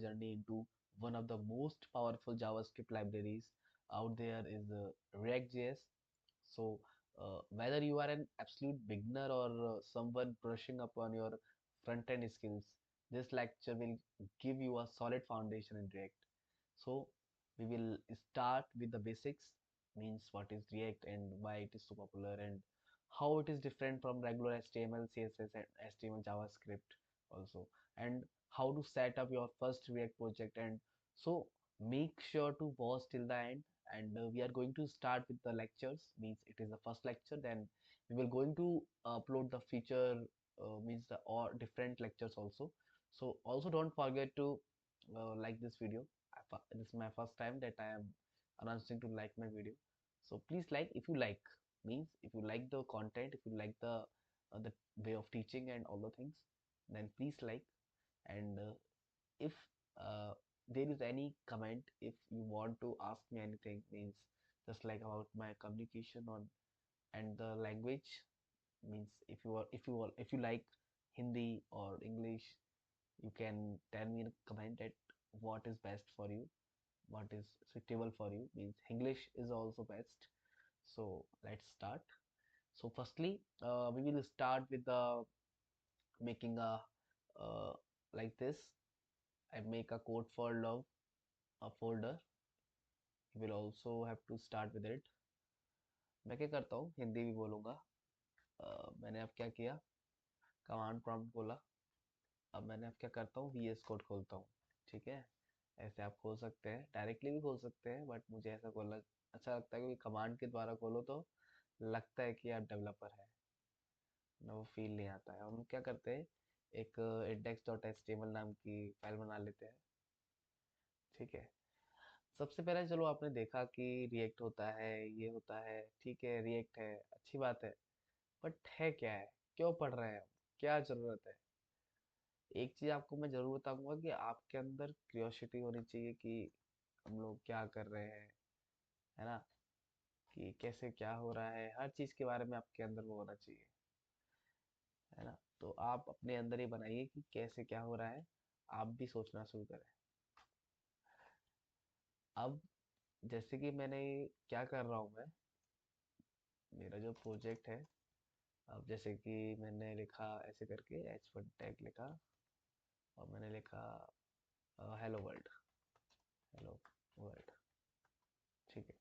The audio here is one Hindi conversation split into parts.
journey into one of the most powerful JavaScript libraries out there is React.js. So, whether you are an absolute beginner or someone brushing up on your front-end skills, this lecture will give you a solid foundation in React. So, we will start with the basics, means what is React and why it is so popular and how it is different from regular HTML, CSS, and HTML, JavaScript also, and how to set up your first React project. And so, make sure to watch till the end, and we are going to start with the lectures, means it is the first lecture, then we will going to upload the feature, means the or different lectures also. So also don't forget to like this video. This is my first time that I am announcing to like my video, so please like if you like, means if you like the content, if you like the way of teaching and all the things, then please like. And if uh, there is any comment, if you want to ask me anything, means just like about my communication on and the language, means if you like Hindi or English, you can tell me in a comment that what is best for you, what is suitable for you, means English is also best. So let's start. So firstly, we will start with the making a uh, like this. I make a code for love, a folder. You will also have to start with it. मैं क्या करता हूँ, हिंदी भी बोलूँगा। मैंने अब क्या किया, कमांड प्रॉम्प्ट खोला। अब मैंने अब क्या करता हूँ, VS कोड खोलता हूँ। ठीक है, ऐसे आप खोल सकते हैं, डायरेक्टली भी खोल सकते हैं, बट मुझे ऐसा खोलना अच्छा लगता है, क्योंकि कमांड के द्वारा खोलो तो लगता है कि आप डेवलपर है ना, वो फील नहीं आता है। हम क्या करते हैं, एक index.html नाम की फाइल बना लेते हैं। ठीक है, सबसे पहले चलो आपने देखा कि रिएक्ट होता है, ये होता है, ठीक है, रिएक्ट है, अच्छी बात है, बट है क्या है, क्यों पढ़ रहे हैं हम, क्या जरूरत है। एक चीज आपको मैं जरूर बताऊंगा कि आपके अंदर क्यूरियोसिटी होनी चाहिए कि हम लोग क्या कर रहे हैं, है ना, कि कैसे क्या हो रहा है, हर चीज के बारे में आपके अंदर वो होना चाहिए, है ना। तो आप अपने अंदर ही बनाइए कि कैसे क्या हो रहा है, आप भी सोचना शुरू करें। अब जैसे कि मैंने क्या कर रहा हूँ मैं, मेरा जो प्रोजेक्ट है, अब जैसे कि मैंने लिखा ऐसे करके H1 टैग लिखा, और मैंने लिखा हेलो वर्ल्ड, हेलो वर्ल्ड। ठीक है,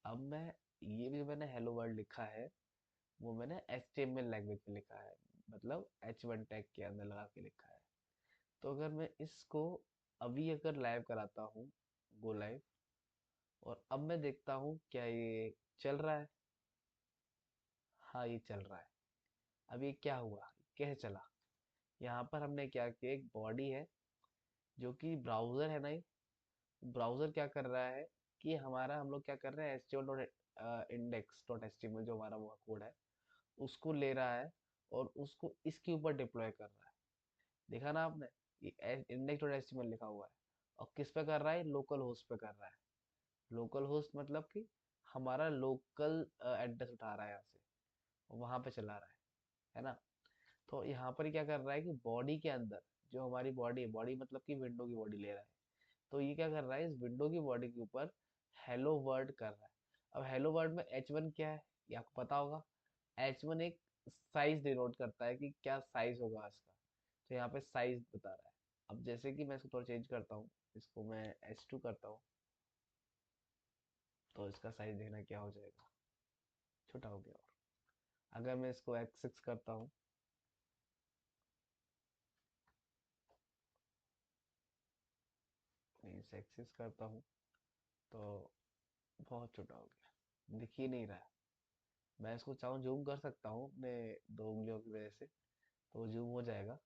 अब मैं ये भी जो मैंने हेलो वर्ल्ड लिखा है, वो मैंने HTML लैंग्वेज में लिखा है, मतलब H1 टैग के अंदर लगा के लिखा है। तो अगर मैं इसको अभी अगर लाइव कराता हूँ, गो लाइव, और अब मैं देखता हूँ क्या ये चल रहा है। हाँ, ये चल रहा है। अब ये क्या हुआ, कैसे चला, यहाँ पर हमने क्या किया, एक बॉडी है जो कि ब्राउजर है ना, ये ब्राउजर क्या कर रहा है कि हमारा हम लोग क्या कर रहे हैं, index.html जो हमारा वो कोड है, उसको ले रहा है और उसको इसके ऊपर डिप्लॉय कर रहा है। देखा ना आपने, ये index.html लिखा हुआ है, और किस पे कर रहा है, लोकल होस्ट पे कर रहा है। लोकल होस्ट मतलब कि हमारा लोकल एड्रेस उठा रहा है यहाँ से, वहां पे चला रहा है ना। तो यहाँ पर क्या कर रहा है कि बॉडी के अंदर, जो हमारी बॉडी है, बॉडी मतलब कि विंडो की बॉडी ले रहा है, तो ये क्या कर रहा है, इस विंडो की बॉडी के ऊपर हेलो वर्ड कर रहा है। अब हेलो वर्ड में H1 क्या है, ये आपको पता होगा। H1 एक साइज डिनोट करता है कि क्या साइज होगा इसका, तो यहाँ पे साइज बता रहा है। अब जैसे कि मैं इसको थोड़ा चेंज करता हूँ, इसको मैं H2 करता हूँ, तो इसका साइज देखना क्या हो जाएगा, छोटा हो गया। और अगर मैं इसको X6 करता हूँ, मीन्स एक्सेस करता हूँ, तो बहुत छोटा हो गया, दिख ही नहीं रहा है। मैं इसको चाहूँ जूम कर सकता हूँ अपने 2 उंगलियों की वजह से, तो जूम हो जाएगा,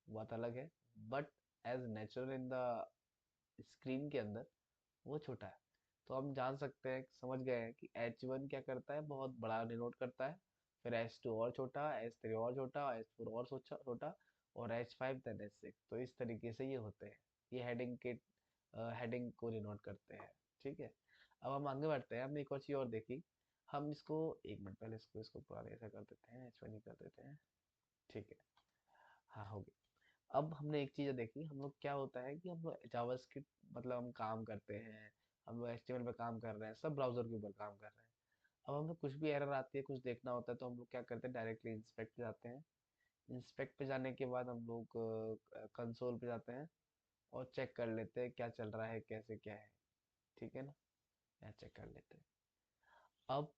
बात अलग है। But as natural in the screen के अंदर वो छोटा है। तो हम जान सकते हैं, समझ गए हैं कि H1 क्या करता है, बहुत बड़ा डिनोट करता है, फिर H2 और छोटा, H3 और छोटा, H4 और छोटा, और H5 देन H6। तो इस तरीके से ये होते हैं, ये हेडिंग के हेडिंग को डिनोट करते हैं। ठीक है, अब हम आगे बढ़ते हैं, हमने एक और चीज़ और देखी। हम इसको एक मिनट पहले इसको इसको पुराने ऐसा कर देते हैं, H1 ही कर देते हैं। ठीक है, हाँ हो गया। अब हमने एक चीज़ देखी, हम लोग क्या होता है कि हम लोग जावास्क्रिप्ट मतलब हम काम करते हैं, हम लोग एचटीएमएल पे काम कर रहे हैं, सब ब्राउजर के ऊपर काम कर रहे हैं। अब हम लोग कुछ भी एरर आती है, कुछ देखना होता है, तो हम लोग क्या करते हैं, डायरेक्टली इंस्पेक्ट पे जाते हैं। इंस्पेक्ट पे जाने के बाद हम लोग कंसोल पे जाते हैं और चेक कर लेते हैं क्या चल रहा है, कैसे क्या है। ठीक है ना, यहाँ चेक कर लेते हैं। अब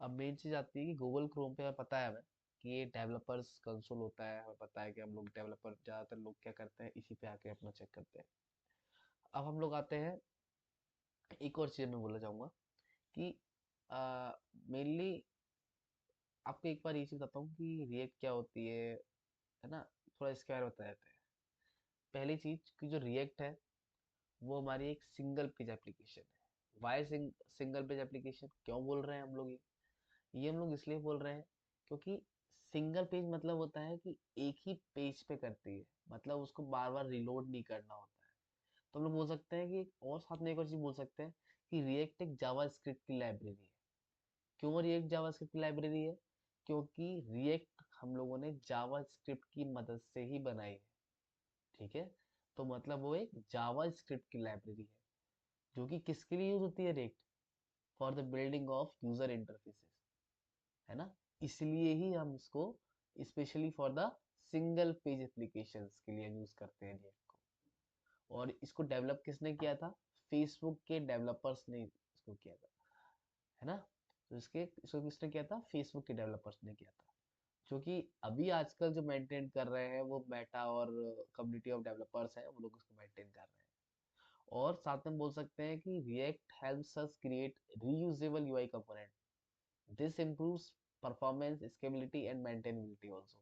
अब मेन चीज़ आती है कि गूगल क्रोम पे हमें पता है, हमें कि ये डेवलपर्स कंसोल होता है, हमें पता है कि हम लोग डेवलपर ज़्यादातर लोग क्या करते हैं, इसी पे आके अपना चेक करते हैं। अब हम लोग आते हैं, एक और चीज़ मैं बोलना चाहूँगा कि मेनली आपको एक बार ये चीज़ बताता हूँ कि रिएक्ट क्या होती है ना, थोड़ा इसके बारे में बता देते हैं। पहली चीज़ कि जो रिएक्ट है वो हमारी एक सिंगल पेज एप्लीकेशन है। वाई सिंगल पेज एप्लीकेशन क्यों बोल रहे हैं हम लोग ये हम लोग इसलिए बोल रहे हैं क्योंकि सिंगल पेज मतलब होता है कि एक ही पेज पे करती है, मतलब उसको बार बार रिलोड नहीं करना होता है। तो हम लोग बोल सकते हैं कि और साथ में एक और चीज बोल सकते हैं कि रिएक्ट एक जावास्क्रिप्ट की लाइब्रेरी है। क्यों रिएक्ट जावास्क्रिप्ट की लाइब्रेरी है? क्योंकि रिएक्ट हम लोगों ने जावास्क्रिप्ट की मदद से ही बनाई है। ठीक है, तो मतलब वो एक जावास्क्रिप्ट की लाइब्रेरी है, जो कि किसके लिए यूज होती है, react for the building of user interfaces, है ना। इसलिए ही हम इसको specially for the single page applications के लिए यूज करते हैं रिएक्ट को। और इसको डेवलप किसने किया था? फेसबुक के डेवलपर्स ने इसको किया था, है ना। तो इसको किसने किया था? फेसबुक के डेवलपर्स ने किया था, जो कि अभी आजकल जो मेंटेन कर रहे हैं वो मेटा और कम्युनिटी ऑफ डेवलपर्स हैं, वो लोग उसको मेंटेन कर रहे हैं। और साथ में बोल सकते हैं कि react helps us create reusable UI component. This improves performance, scalability, and maintainability also.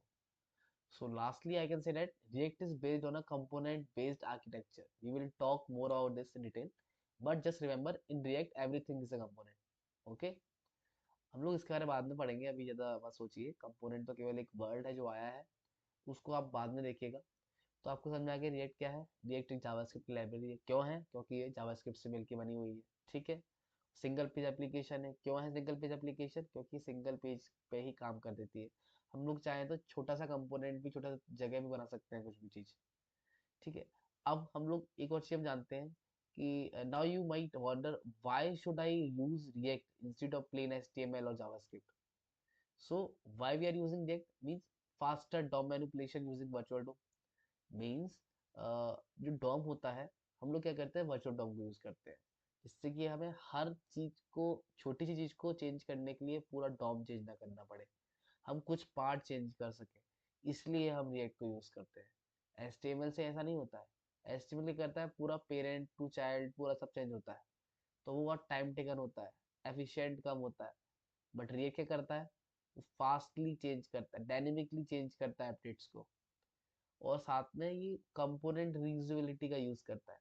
So lastly, I can say that React is based on a component-based architecture. We will talk more about this in detail, but just remember, in React, everything is a component. Okay? हम लोग इसके बारे में बाद में पढ़ेंगे, अभी ज़्यादा मत सोचिए। कंपोनेंट तो केवल एक वर्ड है जो आया है, उसको आप बाद में देखिएगा। तो आपको समझ में आ गया रिएक्ट क्या है। रिएक्ट एक जावास्क्रिप्ट की लाइब्रेरी है। क्यों है? क्योंकि ये जावास्क्रिप्ट से मिलकर बनी हुई है। ठीक है। सिंगल पेज एप्लीकेशन है। क्यों है सिंगल पेज एप्लीकेशन? क्योंकि सिंगल पेज पे ही काम कर देती है। हम लोग चाहें तो छोटा सा कंपोनेंट भी, छोटा सा जगह भी बना सकते हैं, कुछ भी चीज़। ठीक है। अब हम लोग एक और चीज़ हम जानते हैं कि now you might wonder why should I use React instead of plain HTML और JavaScript. So why we are using React means faster DOM manipulation using virtual DOM. Means जो डॉम होता है, हम लोग क्या करते हैं, वर्चुअल डॉम को यूज करते हैं, जिससे कि हमें हर चीज को, छोटी सी चीज को चेंज करने के लिए पूरा डॉम चेंज ना करना पड़े, हम कुछ पार्ट चेंज कर सके। इसलिए हम रिएक्ट को यूज करते हैं। एचटीएमएल से ऐसा नहीं होता है। एचटीएमएल क्या करता है, पूरा पेरेंट टू चाइल्ड पूरा सब चेंज होता है, तो वो बहुत टाइम टेकन होता है, एफिशिएंट कम होता है। बट रिएक्ट क्या करता है, वो फास्टली चेंज करता है, डायनेमिकली चेंज करता है अपडेट्स को। और साथ में ये कंपोनेंट रीयूजेबिलिटी का यूज करता है।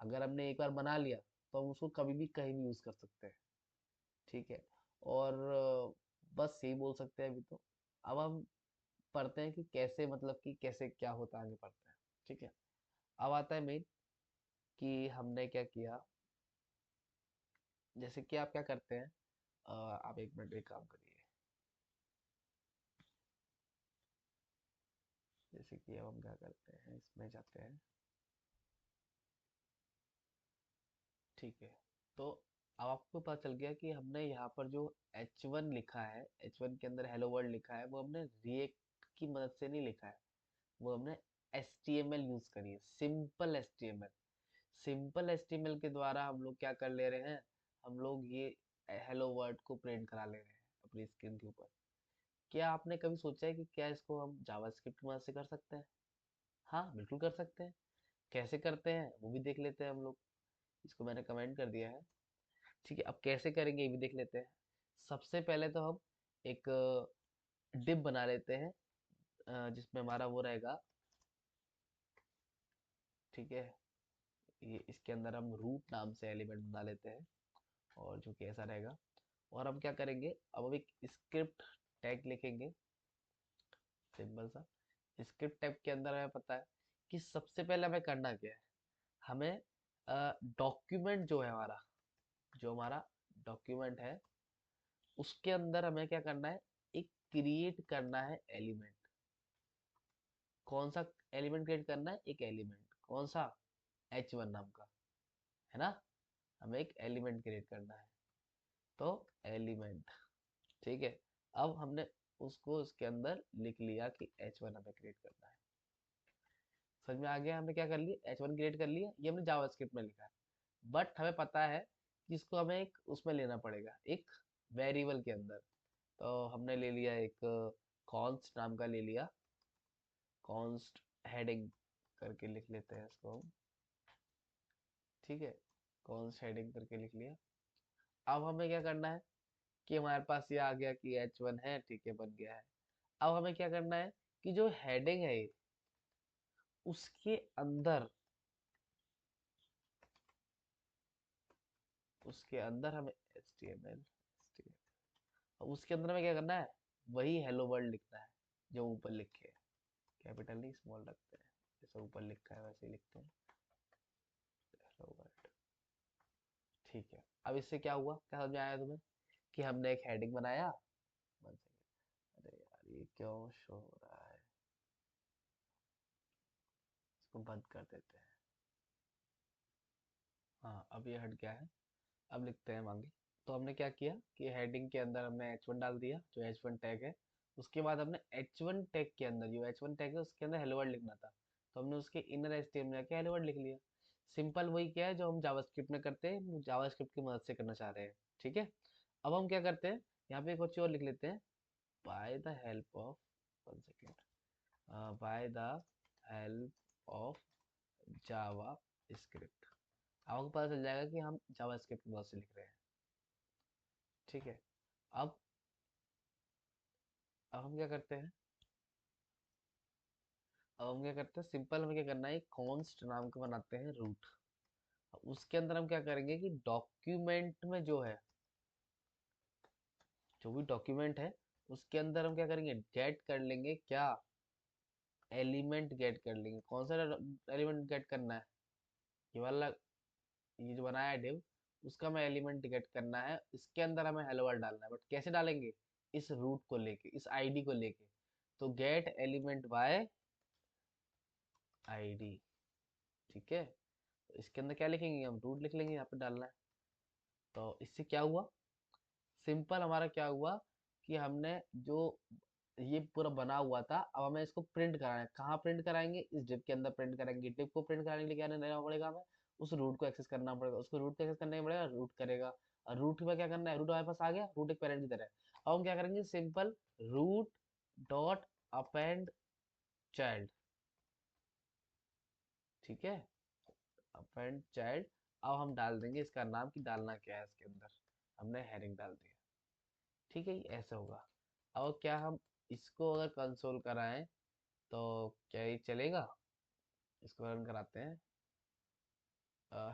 अगर हमने एक बार बना लिया तो हम उसको कभी भी कहीं भी यूज कर सकते हैं। ठीक है। और बस यही बोल सकते हैं अभी तो। अब हम पढ़ते हैं कि कैसे, मतलब कि कैसे क्या होता है, आगे पढ़ते हैं। ठीक है। अब आता है मेन कि हमने क्या किया। जैसे कि आप क्या करते हैं, आप एक मिनट एक काम करिए। जैसे कि अब हम क्या करते हैं, इसमें जाते हैं। ठीक है। तो अब आपको पता चल गया कि हमने यहाँ पर जो H1 लिखा है, H1 के अंदर हेलो वर्ल्ड लिखा है, वो हमने रिएक्ट की मदद से नहीं लिखा है, वो हमने HTML यूज करी है, सिंपल HTML। सिंपल HTML के द्वारा हम लोग क्या कर ले रहे हैं, हम लोग ये हेलो वर्ल्ड को प्रिंट करा ले रहे हैं अपनी स्क्रीन के ऊपर। क्या आपने कभी सोचा है कि क्या इसको हम जावास्क्रिप्ट की मदद से कर सकते हैं? हाँ, बिल्कुल कर सकते हैं। कैसे करते हैं वो भी देख लेते हैं हम लोग। इसको मैंने कमेंट कर दिया है। ठीक है, अब कैसे करेंगे ये भी देख लेते हैं। सबसे पहले तो हम एक डिप बना लेते हैं, जिसमें हमारा वो रहेगा। ठीक है, ये इसके अंदर हम रूट नाम से एलिमेंट बना लेते हैं, और जो कि ऐसा रहेगा। और हम क्या करेंगे, अब हम एक स्क्रिप्ट टैग लिखेंगे, सिंपल सा। स्क्रिप्ट टैग के अंदर हमें पता है कि सबसे पहले हमें करना क्या है। हमें डॉक्यूमेंट जो है हमारा, जो हमारा डॉक्यूमेंट है, उसके अंदर हमें क्या करना है, एक क्रिएट करना है एलिमेंट। कौन सा एलिमेंट क्रिएट करना है? एक एलिमेंट, कौन सा? H1 नाम का, है ना? हमें एक एलिमेंट क्रिएट करना है, तो एलिमेंट, ठीक है। अब हमने उसको उसके अंदर लिख लिया कि H1 हमें क्रिएट करना है। समझ में आ गया? हमने क्या कर लिया, H1 क्रिएट कर लिया, ये हमने जावास्क्रिप्ट में लिखा है। बट हमें पता है कि इसको हमें एक उसमें लेना पड़ेगा, एक वेरिएबल के अंदर। तो हमने ले लिया एक कॉन्स्ट नाम का ले लिया, कॉन्स्ट हेडिंग करके लिख लेते हैं इसको हम, ठीक है। कॉन्स्ट हेडिंग करके लिख लिया। अब हमें क्या करना है कि हमारे पास ये आ गया कि H1 है, ठीक है, बन गया है। अब हमें क्या करना है कि जो हेडिंग है उसके अंदर, उसके अंदर हमें HTML, अब उसके अंदर हमें क्या करना है, वही हेलो वर्ल्ड लिखना है जो ऊपर लिखे है। कैपिटल नहीं, स्मॉल रखते हैं, जैसे ऊपर लिखा है वैसे ही लिखते हैं, हेलो वर्ल्ड, ठीक है। अब इससे क्या हुआ, क्या समझ में आया तुम्हें कि हमने एक हेडिंग बनाया। One second, अरे यार ये क्यों शो हो रहा है, इसको बंद कर देते हैं। हाँ, अब ये हट गया है। अब लिखते हैं हम आगे। तो हमने क्या किया कि हेडिंग के अंदर हमने H1 डाल दिया, जो H1 टैग है। उसके बाद हमने H1 टैग के अंदर, जो H1 टैग है उसके अंदर हेलो वर्ल्ड लिखना था, तो हमने उसके इनर एचटीएमएल में जाके हेलो वर्ल्ड लिख लिया। सिंपल वही क्या है जो हम जावास्क्रिप्ट में करते हैं, जावास्क्रिप्ट की मदद से करना चाह रहे हैं, ठीक है। अब हम क्या करते हैं, यहाँ पे कुछ और लिख लेते हैं, by the help of, one second, by the help of Java script. आपको पता चल जाएगा कि हम जावा स्क्रिप्ट की मदद से लिख रहे हैं, ठीक है। अब अब हम क्या करते हैं, अब हम क्या करते हैं, सिंपल हमें क्या करना है, एक कॉन्स्ट नाम का बनाते हैं रूट। उसके अंदर हम क्या करेंगे कि डॉक्यूमेंट में जो है, जो भी डॉक्यूमेंट है उसके अंदर हम क्या करेंगे, गेट कर लेंगे क्या, एलिमेंट गेट कर लेंगे। कौन सा एलिमेंट गेट करना है, ये वाला, ये जो बनाया है डिव, उसका हमें एलिमेंट गेट करना है। इसके अंदर हमें हेलो वर्ल्ड डालना है, बट कैसे डालेंगे, इस रूट को लेके, इस आईडी को लेके। तो गेट एलिमेंट बाय आईडी, ठीक है। तो इसके अंदर क्या लिखेंगे, हम रूट लिख लेंगे, यहाँ पे डालना है। तो इससे क्या हुआ, सिंपल हमारा क्या हुआ कि हमने जो ये पूरा बना हुआ था, अब हमें इसको प्रिंट कराना है। कहाँ प्रिंट कराएंगे, इस डिव के अंदर प्रिंट करेंगे। डिव को प्रिंट कराने के लिए क्या करना पड़ेगा हमें, उस रूट को एक्सेस करना पड़ेगा। उसको रूट को एक्सेस करने पड़ेगा, रूट करेगा। और रूट में क्या करना है, रूट हमारे पास आ गया, रूट एक पेरेंट की तरह है। अब हम क्या करेंगे, simple root dot append child, ठीक है, अपेंड चाइल्ड। अब हम डाल देंगे इसका नाम, कि डालना क्या है इसके अंदर, हमने हेडिंग डाल दिया, ठीक है, ये ऐसा होगा। अब क्या हम इसको अगर कंसोल कराएं तो क्या ये चलेगा, इसको रन कराते हैं,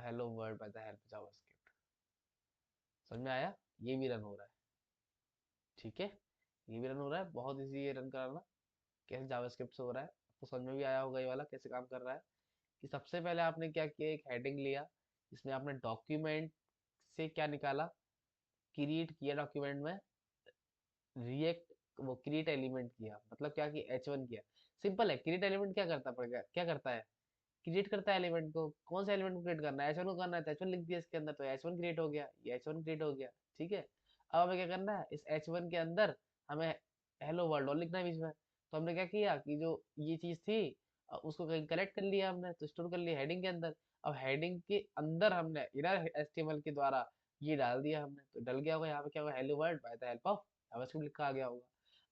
hello world by the help JavaScript. समझ में आया, ये भी रन हो रहा है, ठीक है, ये भी रन हो रहा है, बहुत इजी ये रन कराना। कैसे जावास्क्रिप्ट से हो रहा है आपको समझ में भी आया होगा, ये वाला कैसे काम कर रहा है। कि सबसे पहले आपने क्या किया, एक हेडिंग लिया, इसमें आपने डॉक्यूमेंट से क्या निकाला, क्रिएट किया डॉक्यूमेंट में, रिएक्ट, वो क्रिएट एलिमेंट किया, मतलब क्या कि H1 किया। सिंपल है, क्रिएट एलिमेंट क्या करता पड़ेगा, क्या करता है, क्रिएट करता है एलिमेंट को। कौन सा एलिमेंट को क्रिएट करना है, H1 को करना है, तो H1 लिख दिया इसके अंदर, तो H1 क्रिएट हो गया, ये H1 क्रिएट हो गया, ठीक है। अब हमें क्या करना है, इस H1 के अंदर हमें हेलो वर्ल्ड और लिखना है बीच में। तो हमने क्या किया कि जो ये चीज थी, उसको कहीं कलेक्ट कर लिया हमने, तो स्टोर कर लिया हेडिंग के अंदर। अब हेडिंग के अंदर हमने इनर एचटीएमएल के द्वारा ये डाल दिया हमने, तो डल गया होगा, यहाँ पे क्या होगा, hello world by the help of JavaScript लिखा आ गया होगा।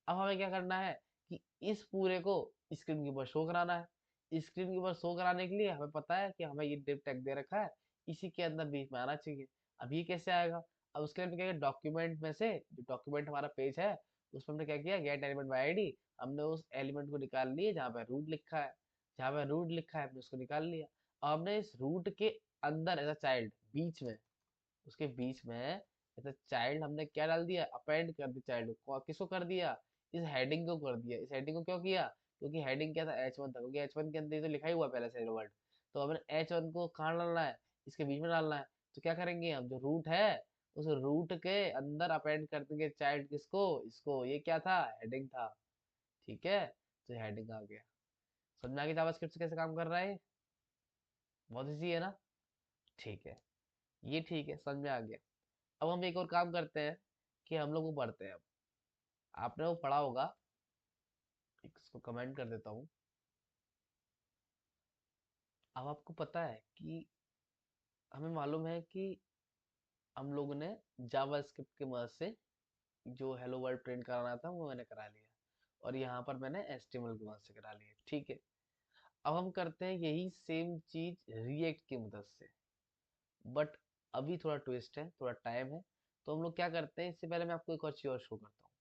अब हमें क्या करना है कि इस पूरे को स्क्रीन के ऊपर शो कराना है। स्क्रीन के ऊपर शो कराने के लिए हमें पता है कि हमें ये डिव टैग दे रखा है, इसी के अंदर बीच में आना चाहिए। अब ये कैसे आएगा, अब उसके लिए क्या किया, डॉक्यूमेंट में से, जो डॉक्यूमेंट हमारा पेज है उसमें हमने क्या किया, गेट एलिमेंट बाय आईडी, हमने उस एलिमेंट को निकाल लिए जहाँ पे रूट लिखा है, जहाँ पे रूट लिखा है हमने उसको निकाल लिया। अब हमने इस रूट के अंदर एज अ चाइल्ड बीच में, उसके बीच में एज अ चाइल्ड हमने क्या डाल दिया, अपेंड कर दिया चाइल्ड को। किसको कर दिया, इस हेडिंग को कर दिया। इस हेडिंग को क्यों किया, क्योंकि हेडिंग क्या था, H1 था, क्योंकि H1 के अंदर ही तो लिखा ही हुआ पहले से हेलो वर्ल्ड। तो हमें H1 को कहाँ डालना है, इसके बीच में डालना है। तो क्या करेंगे हम, जो रूट है उस रूट के अंदर अपेंड कर देंगे चाइल्ड, किसको, इसको। ये क्या था, हेडिंग था, ठीक है। तो हेडिंग आ गया। समझ में आ गया जावास्क्रिप्ट कैसे काम कर रहा है? बहुत इजी है ना? ठीक है, ये ठीक है, समझ में आ गया। अब हम एक और काम करते हैं कि हम लोग वो पढ़ते हैं। अब आपने वो पढ़ा होगा, इसको कमेंट कर देता हूँ। अब आपको पता है कि हमें मालूम है कि हम लोगों ने जावास्क्रिप्ट की मदद से जो हेलो वर्ल्ड प्रिंट कराना था वो मैंने करा लिया, और यहाँ पर मैंने एचटीएमएल की मदद से करा लिया, ठीक है। अब हम करते हैं यही सेम चीज रिएक्ट की मदद से, बट अभी थोड़ा ट्विस्ट है, थोड़ा टाइम है। तो हम लोग क्या करते हैं, इससे पहले मैं आपको एक और चीज और शो करता हूँ।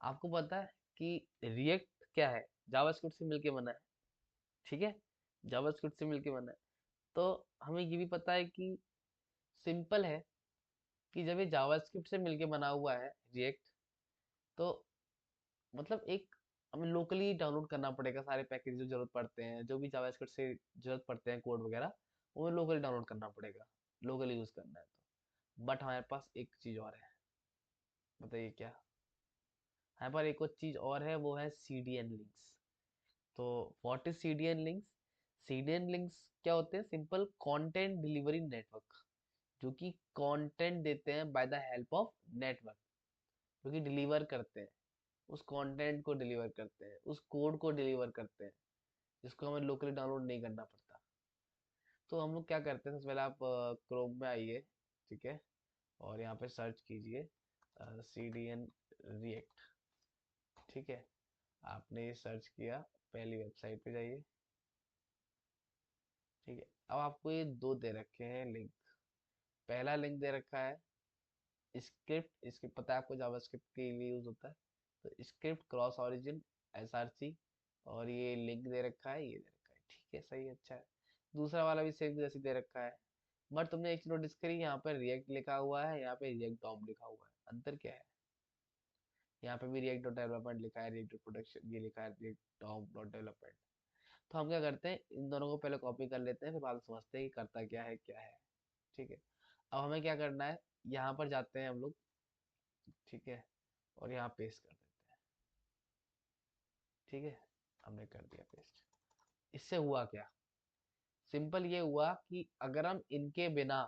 आपको पता है कि रिएक्ट क्या है? जावास्क्रिप्ट से मिलके बना है, ठीक है। जावास्क्रिप्ट से मिलके बना है। तो हमें ये भी पता है कि सिंपल है कि जब ये जावास्क्रिप्ट से मिलके बना हुआ है रिएक्ट, तो मतलब एक हमें लोकली डाउनलोड करना पड़ेगा सारे पैकेज जो जरूरत पड़ते हैं, जो भी जावास्क्रिप्ट से जरूरत पड़ते हैं कोड वगैरह, वो लोकली डाउनलोड करना पड़ेगा, लोकली यूज करना है तो। बट हमारे पास एक चीज और है, बताइए क्या? हमारे पास एक और चीज और है, वो है सीडीएन लिंक्स। तो what is CDN links? CDN links क्या होते हैं? सिंपल कंटेंट डिलीवरी नेटवर्क, जो कि कंटेंट देते हैं by the help of network, जो कि डिलीवर करते हैं, उस कंटेंट को डिलीवर करते हैं, उस कोड को डिलीवर करते हैं, जिसको हमें लोकली डाउनलोड नहीं करना पड़ता। तो हम लोग क्या करते हैं, सबसे पहले आप क्रोम में आइए, ठीक है, और यहाँ पे सर्च कीजिए सी डी एन रिएक्ट, ठीक है। आपने ये सर्च किया, पहली वेबसाइट पे जाइए, ठीक है। अब आपको ये दो दे रखे हैं लिंक। पहला लिंक दे रखा है स्क्रिप्ट, इसके पता है आपको जावास्क्रिप्ट के लिए यूज होता है, तो स्क्रिप्ट क्रॉस ओरिजिन एसआरसी, और ये लिंक दे रखा है, ये दे रखा है, ठीक है, सही, अच्छा है। दूसरा वाला भी सेम जैसे दे रखा है। बट तुमने एक चीज नोटिस करी, यहाँ पर रिएक्ट लिखा हुआ है, यहाँ पे रिएक्ट डॉम लिखा हुआ है, अंतर क्या है? यहाँ पे भी रिएक्ट डॉट डेवलपमेंट लिखा है, रिएक्ट डॉट प्रोडक्शन ये लिखा है, रिएक्ट डॉम डॉट डेवलपमेंट। तो हम क्या करते हैं, इन दोनों को पहले कॉपी कर लेते हैं, फिर बाद में समझते हैं कि करता क्या है, ठीक है। अब हमें क्या करना है, यहाँ पर जाते हैं हम लोग, ठीक है, और यहाँ पेस्ट कर देते हैं, ठीक है। हमने कर दिया पेस्ट। इससे हुआ क्या? सिंपल ये हुआ कि अगर हम इनके बिना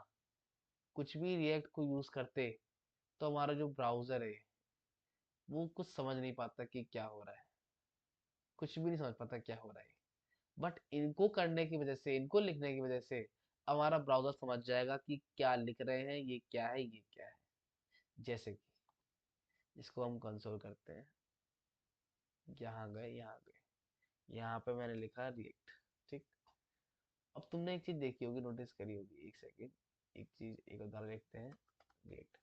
कुछ भी रिएक्ट को यूज करते, तो हमारा जो ब्राउजर है वो कुछ समझ नहीं पाता कि क्या हो रहा है, कुछ भी नहीं समझ पाता क्या हो रहा है। बट इनको करने की वजह से, इनको लिखने की वजह से हमारा ब्राउजर समझ जाएगा कि क्या लिख रहे हैं, ये क्या है, ये क्या है। जैसे कि इसको हम कंसोल करते हैं, यहाँ गए, यहाँ गए, यहाँ पे मैंने लिखा रिएक्ट, ठीक। अब तुमने एक चीज देखी होगी, नोटिस करी होगी, एक सेकेंड, एक चीज, एक उदाहरण देखते हैं। रिएक्ट,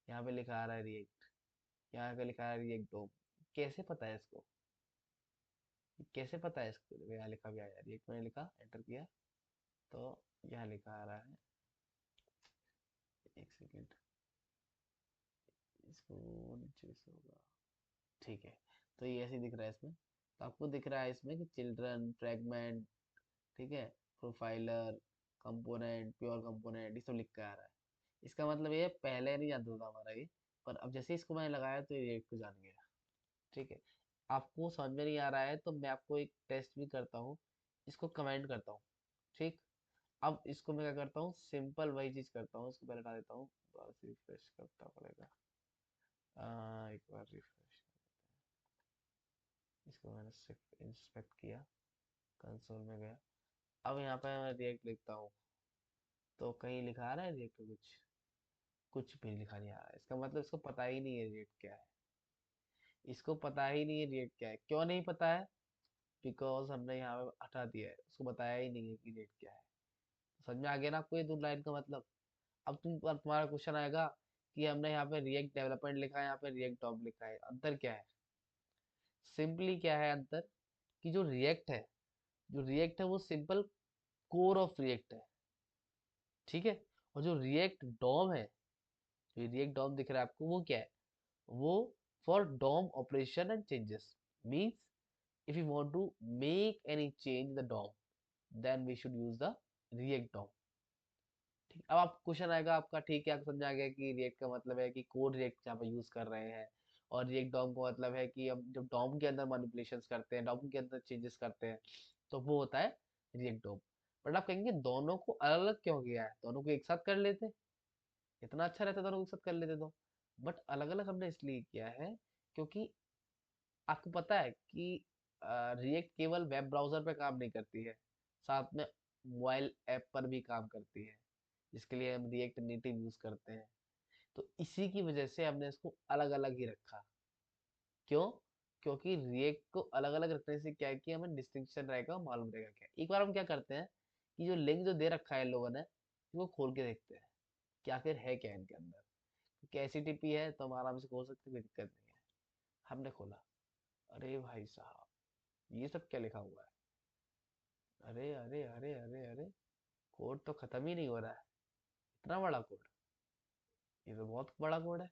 यहाँ पे लिखा आ रहा है रिएक्ट, यहाँ पे लिखा है रिएक्ट डोम। कैसे पता है इसको? कैसे पता है इसको? देखो यहाँ लिखा भी आया, रिएक्ट मैंने लिखा, एंटर किया, तो यहाँ लिखा आ रहा है, एक सेकेंड, इसको नीचे से होगा, ठीक है। तो ये ऐसे ही दिख रहा है इसमें, तो आपको दिख रहा है इसमें कि चिल्ड्रन फ्रेगमेंट, ठीक है, प्रोफाइलर, कंपोनेंट, प्योर कंपोनेंट, ये सब लिख के आ रहा है। इसका मतलब ये पहले नहीं जानता था हमारा ये, पर अब जैसे इसको मैंने लगाया तो ये रेट को जान गया, ठीक है। आपको समझ में नहीं आ रहा है तो मैं आपको एक टेस्ट भी करता हूँ, इसको कमेंट करता हूँ, ठीक। अब इसको मैं क्या करता हूँ, सिंपल वही चीज करता हूँ, इसको पहले हटा देता हूँ, बस रिफ्रेश करता पड़ेगा। एक बार रिफ्रेश, इसको मैंने सिर्फ इंस्पेक्ट किया, कंसोल में गया। अब यहाँ पे मैं रिएक्ट लिखता हूँ, तो कहीं लिखा आ रहा है रिएक्ट? कुछ कुछ भी लिखा नहीं आ रहा है। इसका मतलब इसको पता ही नहीं है रिएक्ट क्या है, इसको पता ही नहीं है रिएक्ट क्या है। क्यों नहीं पता है? बिकॉज हमने यहाँ पे हटा दिया है, उसको बताया ही नहीं है कि रिएक्ट क्या है। समझ में आ गया ना आपको ये दो लाइन का मतलब? अब तुम्हारा क्वेश्चन आएगा कि हमने यहाँ पे रिएक्ट डेवलपमेंट लिखा है, यहाँ पे रिएक्ट डॉम लिखा है, अंतर क्या है? सिंपली क्या है अंतर, कि जो रिएक्ट है, जो रिएक्ट है वो सिंपल कोर ऑफ रिएक्ट है, ठीक है। और जो रिएक्ट डॉम है, जो रिएक्ट डॉम दिख रहा है आपको, वो क्या है? वो for DOM operation and changes, means if you want to make any change in the DOM, then we should use the React DOM, ठीक। अब आप क्वेश्चन आएगा आपका, ठीक है, आपको समझ आ गया कि रिएक्ट का मतलब है कि कोड रिएक्ट यहाँ पे यूज कर रहे हैं, और रिएक्ट डॉम का मतलब है कि हम जब डॉम के अंदर मैनिपुलेशंस करते हैं, डॉम के अंदर चेंजेस करते हैं, तो वो होता है रिएक्ट डॉम। बट आप कहेंगे दोनों को अलग अलग क्यों किया है, दोनों को एक साथ कर लेते, इतना अच्छा रहता दोनों को एक साथ कर लेते तो। बट अलग अलग हमने इसलिए किया है क्योंकि आपको पता है कि रिएक्ट केवल वेब ब्राउजर पे काम नहीं करती है, साथ में मोबाइल ऐप पर भी काम करती है, जिसके लिए हम रिएक्ट नेटिव यूज करते हैं। तो इसी की वजह से हमने इसको अलग अलग ही रखा। क्यों? क्योंकि रिएक्ट को अलग अलग रखने से क्या है कि हमें डिस्टिंक्शन रहेगा, मालूम रहेगा क्या। एक बार हम क्या करते हैं कि जो लिंक जो दे रखा है इन लोगों ने, वो खोल के देखते हैं कि आखिर है क्या इनके अंदर। क्योंकि एचटीटीपी है तो हम आराम से खोल सकते हैं, कोई दिक्कत नहीं है। हमने खोला, अरे भाई साहब ये सब क्या लिखा हुआ है, अरे अरे अरे अरे अरे, कोड तो खत्म ही नहीं हो रहा है, इतना बड़ा कोड, ये तो बहुत बड़ा कोड है।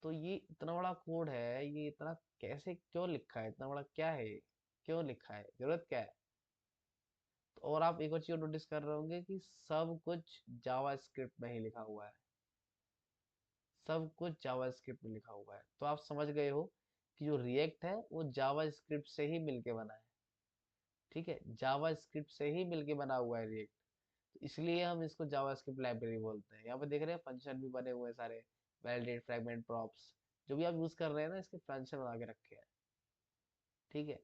तो ये इतना बड़ा कोड है, ये इतना कैसे क्यों लिखा है, इतना बड़ा क्या है ये? क्यों लिखा है, जरूरत क्या है? तो और आप एक और चीज नोटिस कर रहे होंगे कि सब कुछ जावा स्क्रिप्ट में ही लिखा हुआ है, सब कुछ जावा स्क्रिप्ट में लिखा हुआ है। तो आप समझ गए हो कि जो रिएक्ट है वो जावा स्क्रिप्ट से ही मिलके बना है। ठीक है, जावा स्क्रिप्ट से ही मिलके बना हुआ है रिएक्ट। तो इसलिए हम इसको जावास्क्रिप्ट लाइब्रेरी बोलते हैं। यहाँ पे देख रहे हैं फंक्शन भी बने हुए हैं सारे, वैलिडेट, फ्रैगमेंट, प्रॉप्स, जो भी आप यूज कर रहे हैं ना, इसके फंक्शन बना के रखे हैं। ठीक है,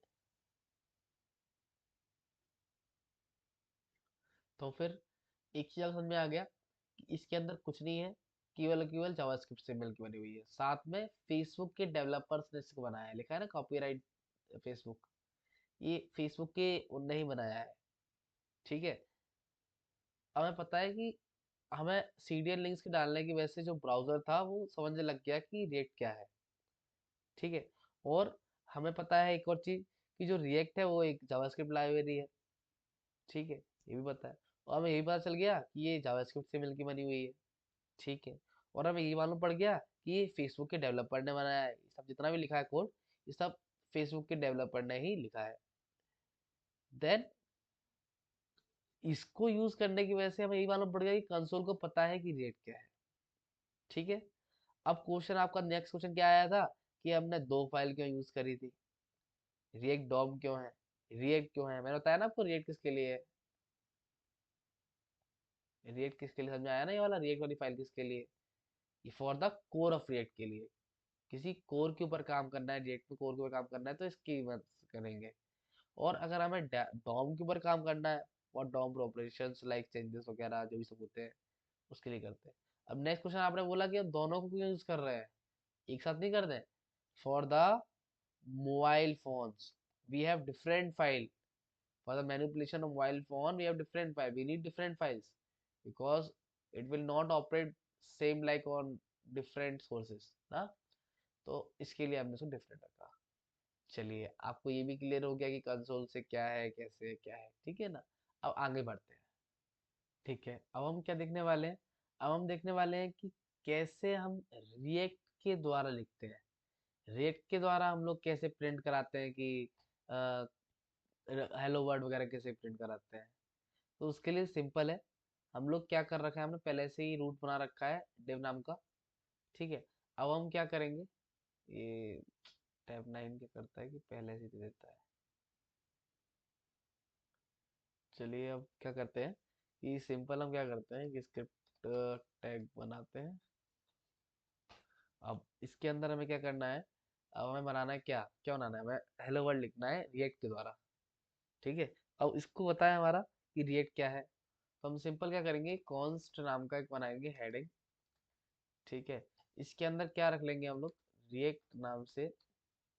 तो फिर एक चीज आपको समझ में आ गया कि इसके अंदर कुछ नहीं है, केवल केवल जावास्क्रिप्ट से मिलकर बनी हुई है। साथ में फेसबुक के डेवलपर्स ने इसको बनाया है, लिखा है ना कॉपीराइट फेसबुक, ये फेसबुक के उनने ही बनाया है। ठीक है, हमें पता है कि हमें सीडीएन लिंक्स के डालने की वजह से जो ब्राउजर था वो समझने लग गया कि रिएक्ट क्या है। ठीक है, और हमें पता है एक और चीज कि जो रिएक्ट है वो एक जावास्क्रिप्ट लाइब्रेरी है। ठीक है, ये भी पता है। और हमें यही पता चल गया कि ये जावास्क्रिप्ट से मिलकर बनी हुई है। ठीक है, और हमें ये मालूम पड़ गया कि ये फेसबुक के डेवलपर ने बनाया है, ये सब जितना भी लिखा है कोड, ये सब फेसबुक के डेवलपर ने ही लिखा है। देन इसको यूज करने की वजह से हमें यही मालूम पड़ गया कि कंसोल को पता है कि रिएक्ट क्या है। ठीक है, अब क्वेश्चन आपका नेक्स्ट क्वेश्चन क्या आया था कि हमने दो फाइल क्यों यूज करी थी, रिएक्ट डॉम क्यों है, रिएक्ट क्यों है। मैंने बताया ना आपको रिएक्ट किसके लिए है, रिएक्ट किसके लिए, समझ में आया ना, ये वाला रिएक्ट वाली फाइल किसके लिए, ये for the core of react के लिए। किसी कोर के ऊपर काम करना है, रिएक्ट में कोर के ऊपर काम करना है तो इसकी मदद से करेंगे। और अगर हमें डॉम के ऊपर काम करना है, और डॉम ऑपरेशन लाइक चेंजेस वगैरह जो भी सब होते हैं, उसके लिए करते हैं। अब नेक्स्ट क्वेश्चन आपने बोला कि हम दोनों को क्यों यूज कर रहे हैं, एक साथ नहीं कर रहे। For the mobile phones we have different file, for the manipulation of mobile phone we have different file, we need different files because it will not operate same like on different sources ना। तो इसके लिए हमने उसको डिफरेंट रखा। चलिए, आपको ये भी क्लियर हो गया कि कंसोल से क्या है, कैसे क्या है। ठीक है ना, अब आगे बढ़ते हैं। ठीक है, अब हम क्या देखने वाले हैं, अब हम देखने वाले हैं कि कैसे हम रिएक्ट के द्वारा लिखते हैं। रिएक्ट के द्वारा हम लोग कैसे प्रिंट कराते हैं कि हेलो वर्ड वगैरह कैसे प्रिंट कराते हैं। तो उसके लिए सिंपल है, हम लोग क्या कर रखा है, हमने पहले से ही रूट बना रखा है डेव नाम का। ठीक है, अब हम क्या करेंगे, ये टैब 9 क्या करता है कि पहले से ही दे देता है। चलिए अब क्या करते हैं कि सिंपल हम क्या करते हैं कि स्क्रिप्ट टैग बनाते हैं। अब इसके अंदर हमें क्या करना है, अब हमें बनाना है क्या क्या बनाना है, हमें हेलो वर्ल्ड लिखना है रिएक्ट के द्वारा। ठीक है, अब इसको बताया हमारा कि रिएक्ट क्या है, तो हम सिंपल क्या करेंगे, कॉन्स्ट नाम का एक बनाएंगे हेडिंग। ठीक है, इसके अंदर क्या रख लेंगे हम लोग, रिएक्ट नाम से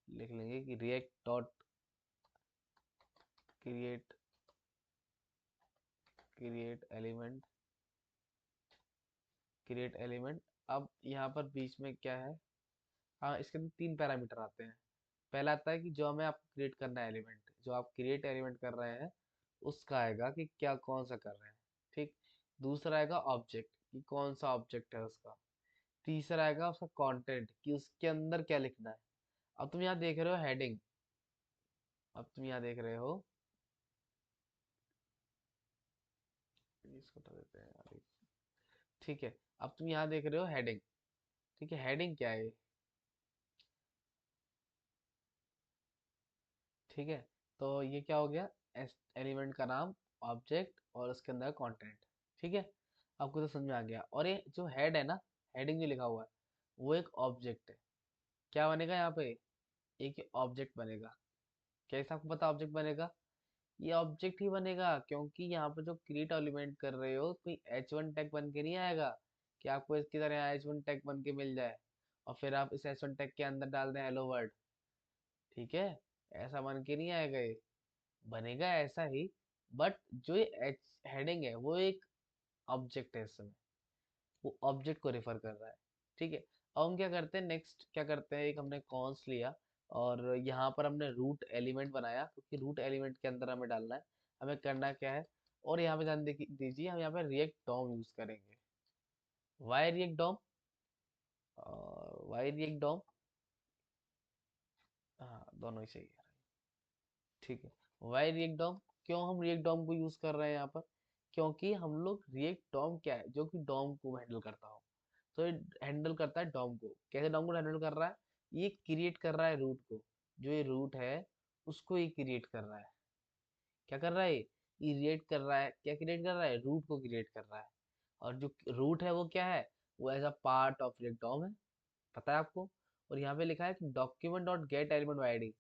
लिख लेंगे कि react dot create, create element, create element. अब यहाँ पर बीच में क्या है, हाँ इसके अंदर तीन पैरामीटर आते हैं। पहला आता है कि जो हमें आपको क्रिएट करना है एलिमेंट, जो आप क्रिएट एलिमेंट कर रहे हैं उसका आएगा कि क्या कौन सा कर रहे हैं। ठीक, दूसरा आएगा ऑब्जेक्ट कि कौन सा ऑब्जेक्ट है उसका। तीसरा आएगा उसका कंटेंट कि उसके अंदर क्या लिखना है। अब तुम यहाँ देख रहे हो हेडिंग, अब तुम यहाँ देख रहे हो, इसको हटा देते हैं यार। ठीक है, अब तुम यहाँ देख रहे हो हेडिंग। ठीक है, हेडिंग क्या है, ठीक है, तो ये क्या हो गया, एलिमेंट का नाम, ऑब्जेक्ट और उसके अंदर कंटेंट। ठीक है, आपको तो समझ में आ गया। और ये जो हेड है ना, हेडिंग जो लिखा हुआ है वो एक ऑब्जेक्ट है। क्या बनेगा यहाँ पे, एक ऑब्जेक्ट बनेगा। कैसे आपको पता ऑब्जेक्ट बनेगा, ये ऑब्जेक्ट ही बनेगा क्योंकि यहाँ पे जो क्रिएट एलिमेंट कर रहे हो कोई H1 टैग बन के नहीं आएगा कि आपको इसकी तरह H1 टैग बन के मिल जाए और फिर आप इस H1 टैग के अंदर डाल दें हेलो वर्ल्ड। ठीक है, ऐसा बन के नहीं आएगा ये, बनेगा ऐसा ही। बट जो ये एच हेडिंग है वो एक ऑब्जेक्ट है, इस समय वो ऑब्जेक्ट को रेफर कर रहा है। ठीक है, अब हम क्या करते हैं, नेक्स्ट क्या करते हैं, एक हमने कॉन्स लिया और यहाँ पर हमने रूट एलिमेंट बनाया क्योंकि रूट एलिमेंट के अंदर हमें डालना है। हमें करना क्या है, और यहाँ पे ध्यान दीजिए, हम यहाँ पे रिएक्ट डॉम यूज करेंगे। Why React DOM, why React DOM, हाँ दोनों ही सही है। ठीक है, वाई रिएक्ट डॉम, क्यों हम रिएक्ट डॉम को यूज कर रहे हैं यहाँ पर, क्योंकि हम लोग रिएक्ट डॉम क्या है, जो कि डॉम को हैंडल करता हो। तो ये हैंडल करता है डॉम को। कैसे डॉम को हैंडल कर रहा है, ये क्रिएट कर रहा है रूट को। जो ये रूट है उसको ये क्रिएट कर रहा है। क्या कर रहा है ये क्रिएट कर रहा है, क्या क्रिएट कर रहा है, रूट को क्रिएट कर रहा है। और जो रूट है वो क्या है, वो as a part of React DOM है, पता है आपको। और यहाँ पे लिखा है कि document dot get element ID,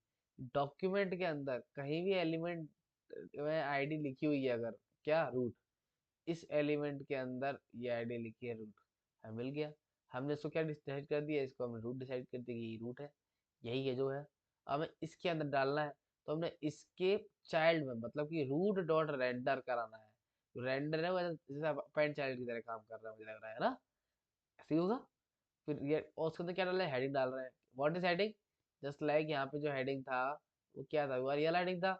document के अंदर कहीं भी एलिमेंट में आईडी लिखी हुई है अगर, क्या रूट, इस एलिमेंट के अंदर ये आईडी लिखी है रूट, हमें मिल गया। हमने इसको क्या डिसाइड कर दिया, इसको हमने रूट डिसाइड कर दिया कि ये रूट है, यही है जो है। अब हमें इसके अंदर डालना है, तो हमने इसके चाइल्ड में मतलब कि रूट डॉट रेंडर कराना है। रेंडर है वो जैसे पेंट चाइल्ड की तरह काम कर रहा है, मुझे लग रहा है ना, ऐसे ही होगा। फिर ये और उसके अंदर क्या डाल रहे हैं, हेडिंग डाल रहे हैं। What is heading, just like यहाँ पे जो हेडिंग था वो क्या था, वो ये वाला हेडिंग था।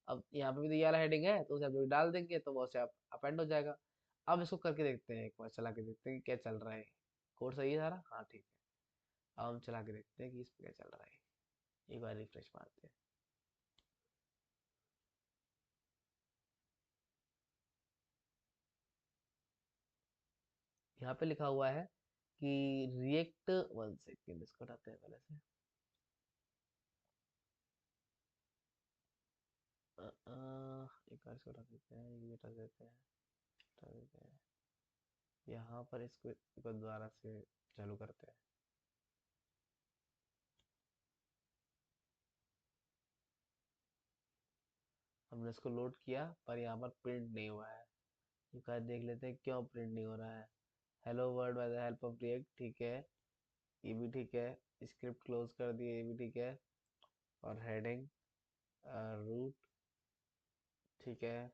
अब यहाँ पे भी तो ये वाला हेडिंग है, तो उसे आप जो डाल देंगे तो वो से आप अपेंड हो जाएगा। अब इसको करके देखते हैं, एक बार चला के देखते हैं कि क्या चल रहा है। कोड सही है सारा, हाँ ठीक है। अब हम चला के देखते हैं कि इस पे क्या चल रहा है। एक बार रिफ्रेश मारते हैं। यहाँ पे लिखा हुआ है कि रिएक्ट, वन सेकेंड इसको हटाते हैं पहले से। एक बार इसको हटा देते हैं, ये हटा देते हैं, हटा देते हैं। यहाँ पर इसको एक बार दोबारा से चालू करते हैं। हमने इसको लोड किया पर यहाँ पर प्रिंट नहीं हुआ है। एक बार देख लेते हैं क्यों प्रिंट नहीं हो रहा है। Hello world by the help of react, ठीक है, ये भी ठीक है। स्क्रिप्ट क्लोज कर दिए, ये भी ठीक है। और हेडिंग रूट, ठीक है,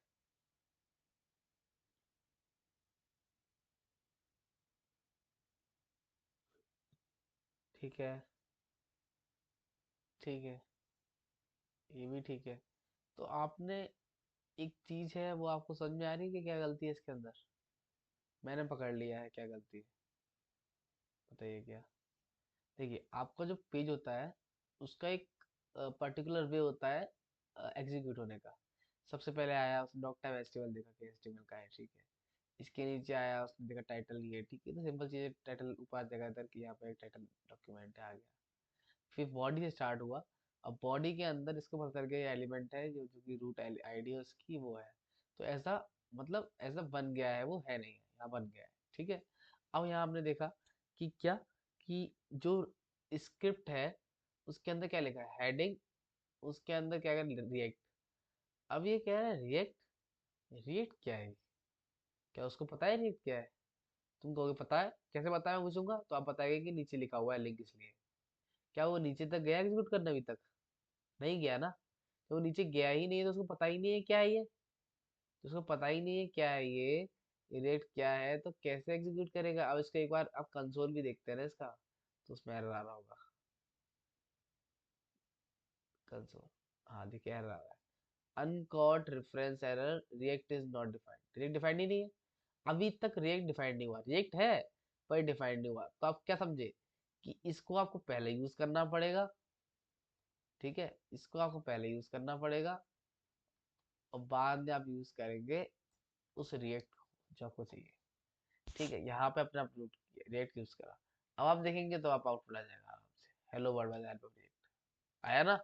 ठीक है, ठीक है, ये भी ठीक है। तो आपने, एक चीज है वो आपको समझ में आ रही है कि क्या गलती है इसके अंदर, मैंने पकड़ लिया है क्या गलती है, बताइए क्या। देखिए आपका जो पेज होता है उसका एक पर्टिकुलर वे होता है एग्जीक्यूट होने का। सबसे पहले आया उसने डॉक टाइप एचटीएमएल देखा कि एचटीएमएल का है, ठीक है। इसके नीचे आया उसने देखा टाइटल ये है, ठीक है, तो सिंपल चीज़ है, टाइटल ऊपर जगह इधर कि यहाँ पे एक टाइटल डॉक्यूमेंट है, आ गया। फिर बॉडी से स्टार्ट हुआ। अब बॉडी के अंदर इसको पता चल गया एलिमेंट है जो जो कि रूट आईडी है उसकी वो है। तो ऐसा मतलब ऐसा बन गया है, वो है नहीं है, यहाँ बन गया है। ठीक है, अब यहाँ आपने देखा कि क्या, कि जो स्क्रिप्ट है उसके अंदर क्या लिखा है, हेडिंग, उसके अंदर क्या है, रिएक्ट। अब ये क्या है, रिएक्ट, रिएक्ट क्या है, क्या उसको पता है रिएक्ट क्या है। तुम कहोगे पता है, कैसे पता है मैं पूछूंगा, तो आप बताएंगे कि नीचे लिखा हुआ है लिंक इसलिए। क्या वो नीचे तक गया एग्जीक्यूट करने अभी तक, नहीं गया ना। तो वो नीचे गया ही नहीं है तो उसको पता ही नहीं है क्या है ये, तो उसको पता ही नहीं है क्या है ये रेट क्या है, तो कैसे एग्जीक्यूट करेगा। अब इसका एक बार आप कंसोल भी देखते हैं ना इसका, तो उसमें एरर आ रहा होगा। कंसोल, हाँ देखिए एरर आ रहा है, uncaught reference error, React is not defined, React defined ही नहीं है। अभी तक रिएक्ट डिफाइंड नहीं हुआ, रिएक्ट है पर डिफाइंड नहीं हुआ। तो आप क्या समझे कि इसको आपको पहले यूज करना पड़ेगा। ठीक है, इसको आपको पहले यूज करना पड़ेगा और बाद में आप यूज करेंगे उस रिएक्ट को जो आपको चाहिए। ठीक है, यहाँ पे अपना अपलोड रिएक्ट यूज करा। अब आप देखेंगे तो आप आउटपुट आ जाएगा आराम से, hello world by the help of react, आया ना।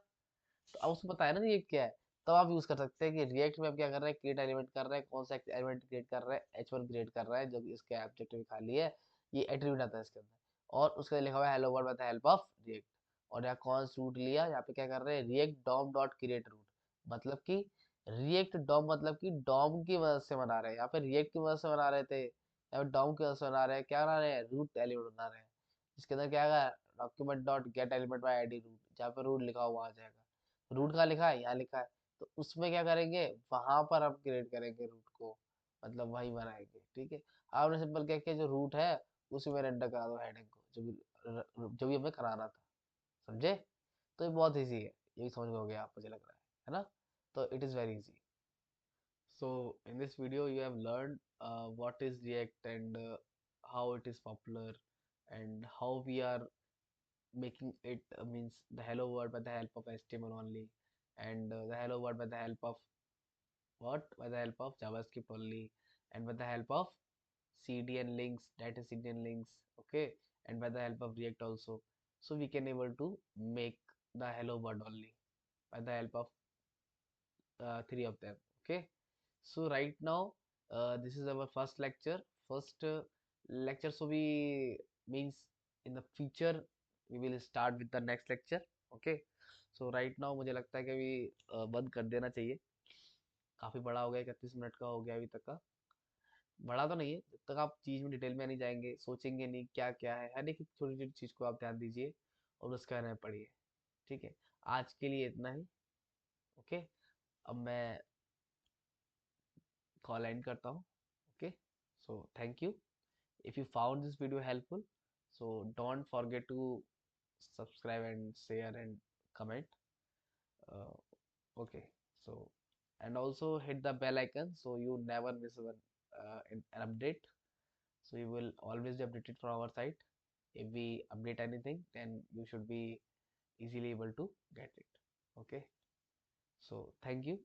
तो अब उसको पता है ना रिएक्ट क्या है, तब आप यूज कर सकते हैं कि रिएक्ट में आप क्या कर रहे हैं, क्रिएट एलिमेंट कर रहे हैं, कौन सा एलिमेंट क्रिएट कर रहे हैं, H1 क्रिएट कर रहा है, जब इसके ऑब्जेक्टिव खाली है, ये एट्रीब्यूट आता है इसके अंदर, और उसके लिखा हुआ है hello world with the help of react. और यहाँ कॉन्स रूट लिया, यहाँ पे क्या कर रहे हैं, React DOM dot create root, मतलब कि रिएक्ट डॉम मतलब कि डॉम की मदद से बना रहे हैं, यहाँ पे रिएक्ट की मदद से बना रहे थे, यहाँ पे डॉम की मदद से बना रहे हैं, क्या बना रहे हैं, रूट एलिमेंट बना रहे हैं, इसके अंदर क्या है, document dot get element by ID root, जहाँ पे रूट लिखा हुआ आ जाएगा, रूट कहाँ लिखा है, यहाँ लिखा है, तो उसमें क्या करेंगे, वहां पर हम क्रिएट करेंगे रूट को, मतलब वही बनाएंगे, ठीक है। आपने सिंपल क्या किया, जो रूट है उसी में रेंडर करा दो हेडिंग को, जो भी हमें कराना था, समझे। तो ये बहुत इजी है, ये भी समझ में हो गया आप, मुझे लग रहा है ना। तो it is very easy. So in this video you have learned what is React and how it is popular and how we are making it means the hello world by the help of HTML only, and the hello world by the help of what, by the help of JavaScript only, and with the help of CDN links, data CDN links, okay, and by the help of React also. So we can able to make the hello world only by the help of three of them, okay. So right now this is our first lecture, first lecture, so we means in the future we will start with the next lecture, okay. So right now मुझे लगता है कि अभी बंद कर देना चाहिए, काफी बड़ा हो गया, 31 मिनट का हो गया अभी तक का। बड़ा तो नहीं है, जब तक आप चीज में डिटेल में नहीं जाएंगे, सोचेंगे नहीं क्या क्या है, हर एक छोटी छोटी चीज को आप ध्यान दीजिए और उसका बारे में पढ़िए, ठीक है। आज के लिए इतना ही, ओके। अब मैं कॉल एंड करता हूँ, okay. So thank you. If you found this video helpful, so don't forget to subscribe and share and comment. Uh, okay, so and also hit the bell icon so you never miss an update. So you will always be updated from our site. If we update anything, then you should be easily able to get it. Okay, so thank you.